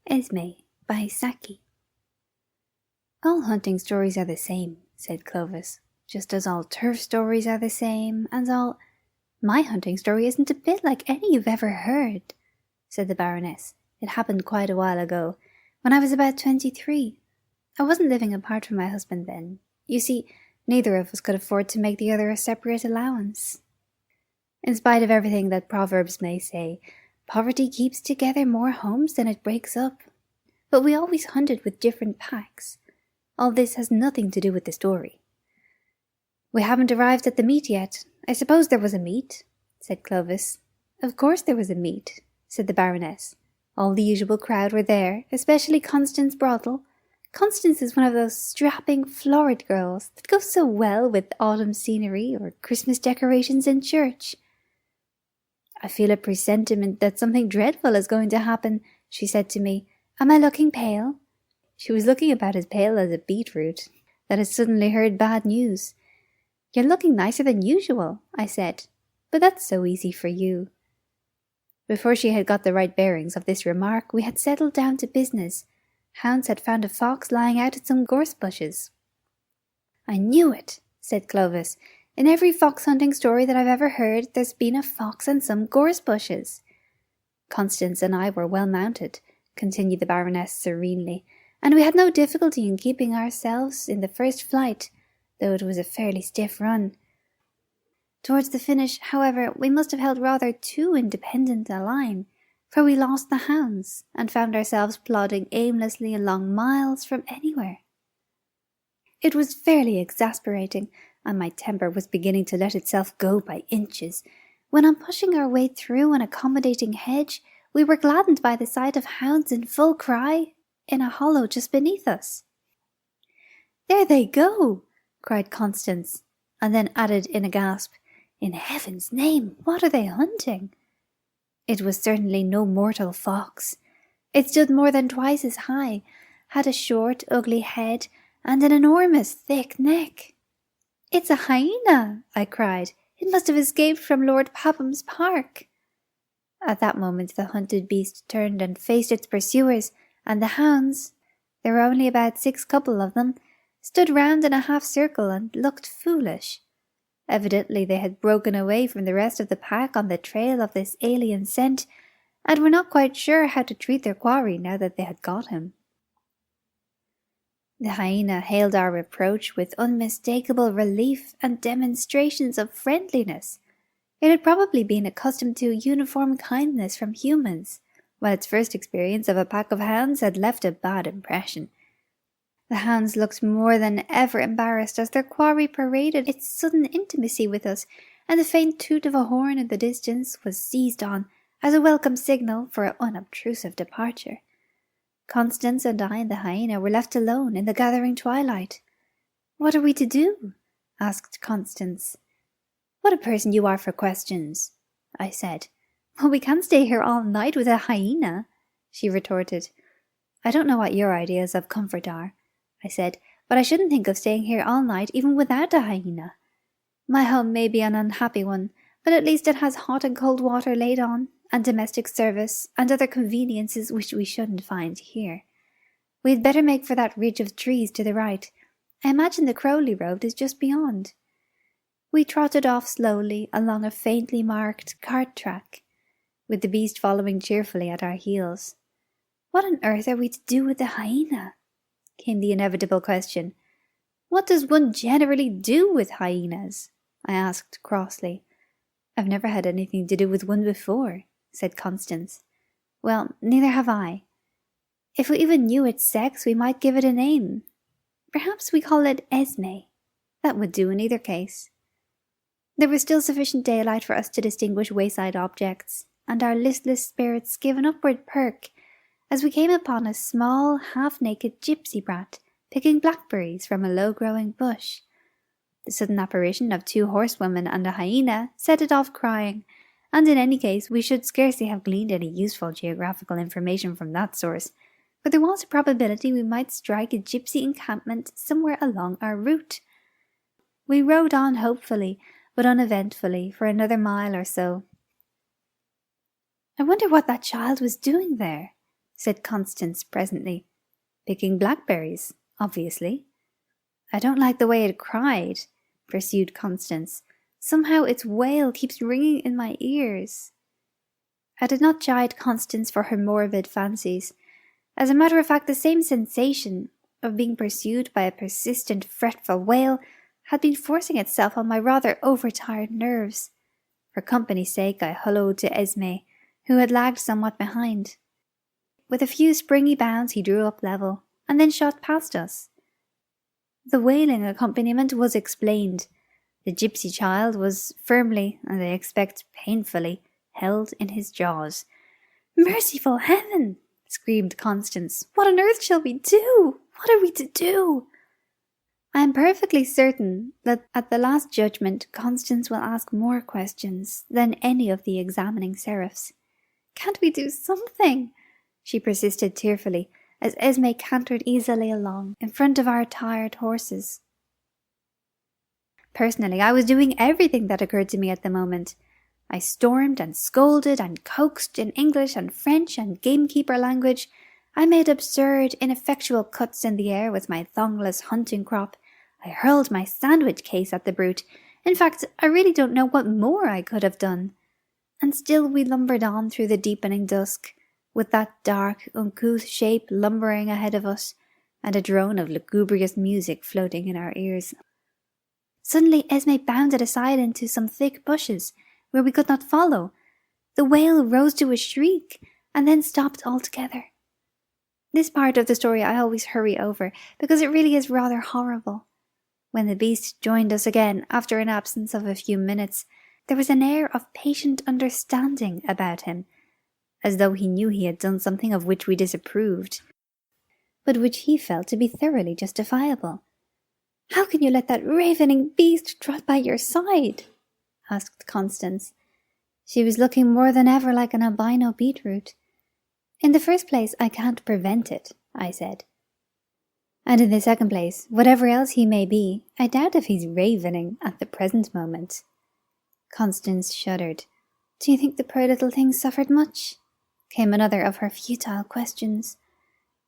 Esme by Saki. All hunting stories are the same, said Clovis, just as all turf stories are the same, and all— My hunting story isn't a bit like any you've ever heard, said the Baroness. It happened quite a while ago, when I was about 23. I wasn't living apart from my husband then. You see, neither of us could afford to make the other a separate allowance. In spite of everything that proverbs may say, poverty keeps together more homes than it breaks up. But we always hunted with different packs. All this has nothing to do with the story. We haven't arrived at the meet yet. I suppose there was a meet, said Clovis. Of course there was a meet, said the Baroness. All the usual crowd were there, especially Constance Brothel. Constance is one of those strapping, florid girls that go so well with autumn scenery or Christmas decorations in church. I feel a presentiment that something dreadful is going to happen, she said to me. Am I looking pale? She was looking about as pale as a beetroot that has suddenly heard bad news. You're looking nicer than usual, I said, but that's so easy for you. Before she had got the right bearings of this remark, we had settled down to business. Hounds had found a fox lying out at some gorse bushes. I knew it, said Clovis. In every fox-hunting story that I've ever heard, there's been a fox and some gorse bushes. Constance and I were well mounted, continued the Baroness serenely, and we had no difficulty in keeping ourselves in the first flight, though it was a fairly stiff run. Towards the finish, however, we must have held rather too independent a line, for we lost the hounds and found ourselves plodding aimlessly along miles from anywhere. It was fairly exasperating, and my temper was beginning to let itself go by inches, when on pushing our way through an accommodating hedge, we were gladdened by the sight of hounds in full cry in a hollow just beneath us. There they go, cried Constance, and then added in a gasp, In heaven's name, what are they hunting? It was certainly no mortal fox. It stood more than twice as high, had a short, ugly head, and an enormous, thick neck. It's a hyena, I cried. It must have escaped from Lord Papham's park. At that moment the hunted beast turned and faced its pursuers, and the hounds, there were only about 6 couple of them, stood round in a half-circle and looked foolish. Evidently they had broken away from the rest of the pack on the trail of this alien scent, and were not quite sure how to treat their quarry now that they had got him. The hyena hailed our approach with unmistakable relief and demonstrations of friendliness. It had probably been accustomed to uniform kindness from humans, while its first experience of a pack of hounds had left a bad impression. The hounds looked more than ever embarrassed as their quarry paraded its sudden intimacy with us, and the faint toot of a horn in the distance was seized on as a welcome signal for an unobtrusive departure. Constance and I and the hyena were left alone in the gathering twilight. What are we to do? Asked Constance. What a person you are for questions, I said. Well, we can't stay here all night with a hyena, she retorted. I don't know what your ideas of comfort are, I said, but I shouldn't think of staying here all night even without a hyena. My home may be an unhappy one, but at least it has hot and cold water laid on, and domestic service, and other conveniences which we shouldn't find here. We had better make for that ridge of trees to the right. I imagine the Crowley road is just beyond. We trotted off slowly along a faintly marked cart track, with the beast following cheerfully at our heels. What on earth are we to do with the hyena? Came the inevitable question. What does one generally do with hyenas? I asked crossly. I've never had anything to do with one before, said Constance. Well, neither have I. If we even knew its sex, we might give it a name. Perhaps we call it Esme. That would do in either case. There was still sufficient daylight for us to distinguish wayside objects, and our listless spirits gave an upward perk as we came upon a small, half-naked gypsy brat picking blackberries from a low-growing bush. The sudden apparition of 2 horsewomen and a hyena set it off crying, and in any case we should scarcely have gleaned any useful geographical information from that source, for there was a probability we might strike a gypsy encampment somewhere along our route. We rode on hopefully, but uneventfully, for another mile or so. I wonder what that child was doing there, said Constance presently. Picking blackberries, obviously. I don't like the way it cried, pursued Constance. Somehow its wail keeps ringing in my ears. I did not chide Constance for her morbid fancies. As a matter of fact, the same sensation of being pursued by a persistent, fretful wail had been forcing itself on my rather overtired nerves. For company's sake, I hallooed to Esme, who had lagged somewhat behind. With a few springy bounds, he drew up level, and then shot past us. The wailing accompaniment was explained. The gypsy child was firmly, and I expect painfully, held in his jaws. "Merciful heaven!" screamed Constance. "What on earth shall we do? What are we to do?" I am perfectly certain that at the Last Judgment Constance will ask more questions than any of the examining seraphs. "Can't we do something?" she persisted tearfully, as Esme cantered easily along in front of our tired horses. Personally, I was doing everything that occurred to me at the moment. I stormed and scolded and coaxed in English and French and gamekeeper language. I made absurd, ineffectual cuts in the air with my thongless hunting crop. I hurled my sandwich case at the brute. In fact, I really don't know what more I could have done. And still we lumbered on through the deepening dusk, with that dark, uncouth shape lumbering ahead of us, and a drone of lugubrious music floating in our ears. Suddenly Esme bounded aside into some thick bushes, where we could not follow. The wail rose to a shriek, and then stopped altogether. This part of the story I always hurry over, because it really is rather horrible. When the beast joined us again, after an absence of a few minutes, there was an air of patient understanding about him, as though he knew he had done something of which we disapproved, but which he felt to be thoroughly justifiable. "How can you let that ravening beast trot by your side?" asked Constance. She was looking more than ever like an albino beetroot. "In the first place, I can't prevent it," I said. "And in the second place, whatever else he may be, I doubt if he's ravening at the present moment." Constance shuddered. "Do you think the poor little thing suffered much?" came another of her futile questions.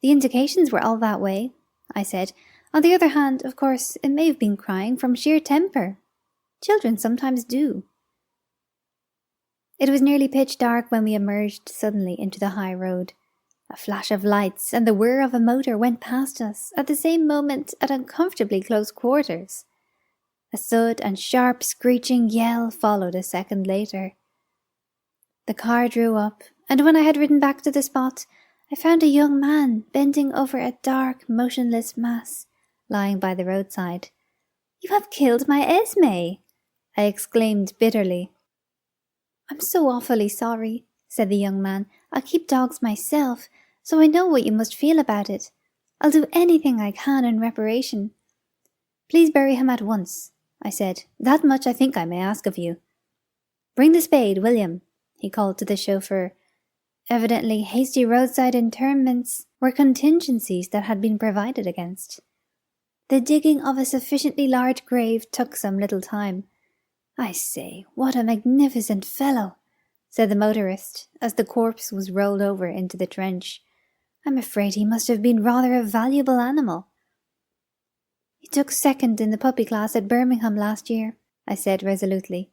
"The indications were all that way," I said. "On the other hand, of course, it may have been crying from sheer temper. Children sometimes do." It was nearly pitch dark when we emerged suddenly into the high road. A flash of lights and the whir of a motor went past us at the same moment at uncomfortably close quarters. A thud and sharp screeching yell followed a second later. The car drew up, and when I had ridden back to the spot, I found a young man bending over a dark, motionless mass lying by the roadside. "You have killed my Esme!" I exclaimed bitterly. "I'm so awfully sorry," said the young man. "I keep dogs myself, so I know what you must feel about it. I'll do anything I can in reparation." "Please bury him at once," I said. "That much I think I may ask of you." "Bring the spade, William," he called to the chauffeur. Evidently, hasty roadside interments were contingencies that had been provided against. The digging of a sufficiently large grave took some little time. "I say, what a magnificent fellow," said the motorist, as the corpse was rolled over into the trench. "I'm afraid he must have been rather a valuable animal." "He took second in the puppy class at Birmingham last year," I said resolutely.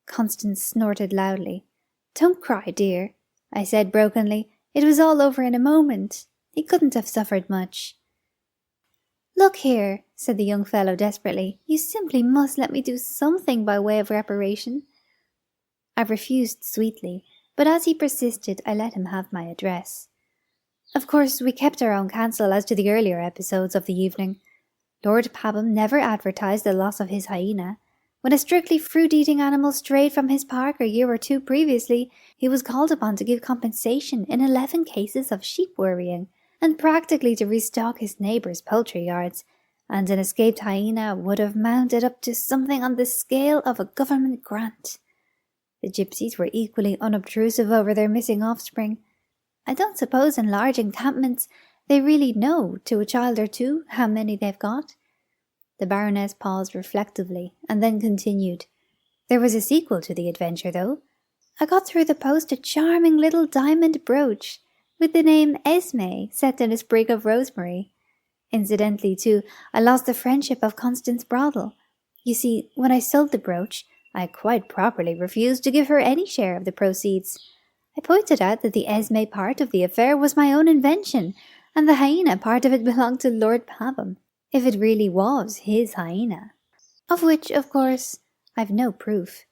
Constance snorted loudly. "Don't cry, dear," I said brokenly. "It was all over in a moment. He couldn't have suffered much." "Look here," said the young fellow desperately. "You simply must let me do something by way of reparation." I refused sweetly, but as he persisted, I let him have my address. Of course, we kept our own counsel as to the earlier episodes of the evening. Lord Pabham never advertised the loss of his hyena. When a strictly fruit-eating animal strayed from his park a year or two previously, he was called upon to give compensation in 11 cases of sheep worrying, and practically to restock his neighbours' poultry yards, and an escaped hyena would have mounted up to something on the scale of a government grant. The gypsies were equally unobtrusive over their missing offspring. I don't suppose in large encampments they really know, to a child or two, how many they've got. The Baroness paused reflectively, and then continued. "There was a sequel to the adventure, though. I got through the post a charming little diamond brooch. with the name Esme set in a sprig of rosemary. Incidentally, too, I lost the friendship of Constance Brothel. You see, when I sold the brooch, I quite properly refused to give her any share of the proceeds. I pointed out that the Esme part of the affair was my own invention, and the hyena part of it belonged to Lord Pabham, if it really was his hyena. Of which, of course, I've no proof.